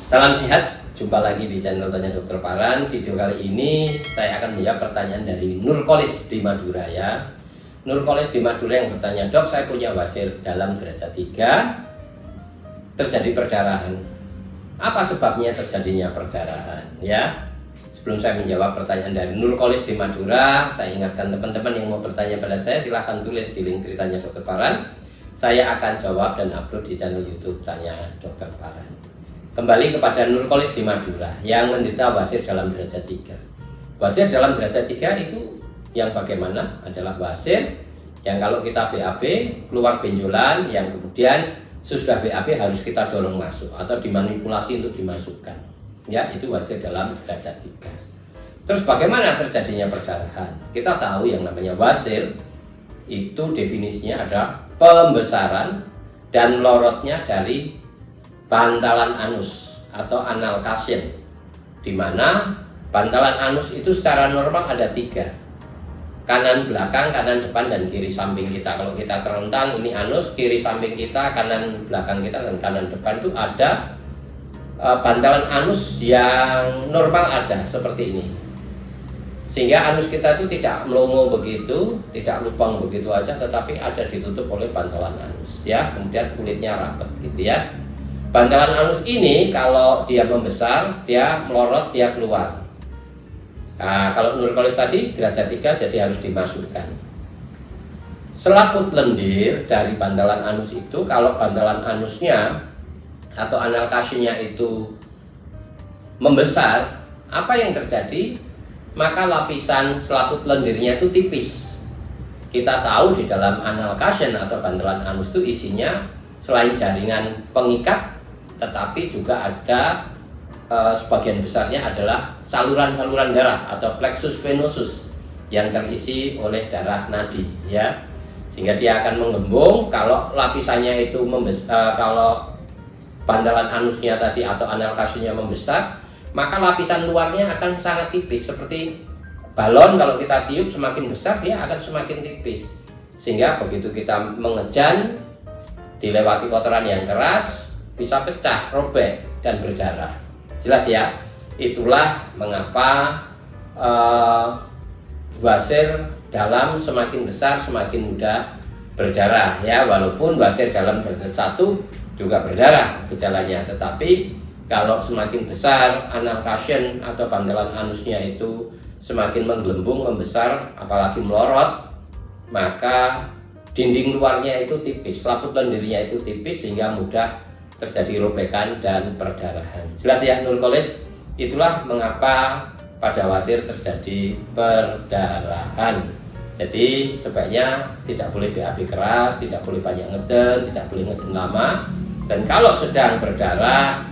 Salam sehat, jumpa lagi di channel Tanya Dokter Paran. Video kali ini saya akan menjawab pertanyaan dari Nurkolis di Madura ya. Nurkolis di Madura yang bertanya, "Dok, saya punya wasir dalam derajat 3, terjadi perdarahan. Apa sebabnya terjadinya perdarahan?" Ya. Sebelum saya menjawab pertanyaan dari Nurkolis di Madura, saya ingatkan teman-teman yang mau bertanya pada saya, silahkan tulis di link Tanya Dokter Paran. Saya akan jawab dan upload di channel YouTube Tanya Dokter Paran. Kembali kepada Nurkolis di Madura yang menderita wasir dalam derajat 3. Wasir dalam derajat 3 itu yang bagaimana? Adalah wasir yang kalau kita BAB keluar benjolan, yang kemudian sesudah BAB harus kita dorong masuk atau dimanipulasi untuk dimasukkan. Ya, itu wasir dalam derajat 3. Terus bagaimana terjadinya perdarahan? Kita tahu yang namanya wasir itu definisinya adalah pembesaran dan melorotnya dari bantalan anus atau anal cassion, di mana bantalan anus itu secara normal ada 3, kanan belakang, kanan depan, dan kiri samping kita. Kalau kita terlentang, ini anus, kiri samping kita, kanan belakang kita, dan kanan depan itu ada bantalan anus yang normal ada seperti ini, sehingga anus kita itu tidak melongo begitu, tidak lubang begitu aja, tetapi ada ditutup oleh bantalan anus ya, kemudian kulitnya rapat gitu ya. Bantalan anus ini kalau dia membesar, dia melorot, dia keluar. Nah, kalau Nurkolis tadi derajat 3 jadi harus dimasukkan. Selaput lendir dari bantalan anus itu, kalau bantalan anusnya atau anal cassionnya itu membesar, apa yang terjadi? Maka lapisan selaput lendirnya itu tipis. Kita tahu di dalam anal cassion atau bantalan anus itu isinya selain jaringan pengikat, tetapi juga ada sebagian besarnya adalah saluran-saluran darah atau plexus venosus yang terisi oleh darah nadi ya, sehingga dia akan menggembung. Kalau lapisannya itu kalau bantalan anusnya tadi atau anal cassionnya membesar, maka lapisan luarnya akan sangat tipis, seperti balon. Kalau kita tiup semakin besar, dia akan semakin tipis, sehingga begitu kita mengejan dilewati kotoran yang keras, bisa pecah, robek, dan berdarah. Jelas ya? Itulah mengapa wasir dalam semakin besar semakin mudah berdarah ya. Walaupun wasir dalam derajat 1 juga berdarah gejalanya, tetapi kalau semakin besar anal cassion atau bantalan anusnya itu semakin menggelembung, membesar, apalagi melorot, maka dinding luarnya itu tipis, selaput lendirnya itu tipis, sehingga mudah terjadi robekan dan perdarahan. Jelas ya Nurkolis? Itulah mengapa pada wasir terjadi perdarahan. Jadi sebaiknya tidak boleh BAB keras, tidak boleh banyak ngeden, tidak boleh ngeden lama, dan kalau sedang berdarah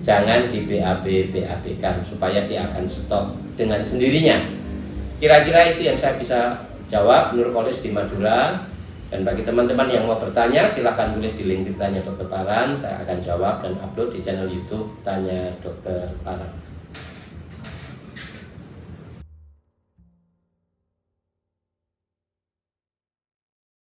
jangan di BAB-kan supaya dia akan stop dengan sendirinya. Kira-kira itu yang saya bisa jawab, Nurkolis di Madura. Dan bagi teman-teman yang mau bertanya, silahkan tulis di link Tanya Dokter Paran. Saya akan jawab dan upload di channel YouTube Tanya Dokter Paran.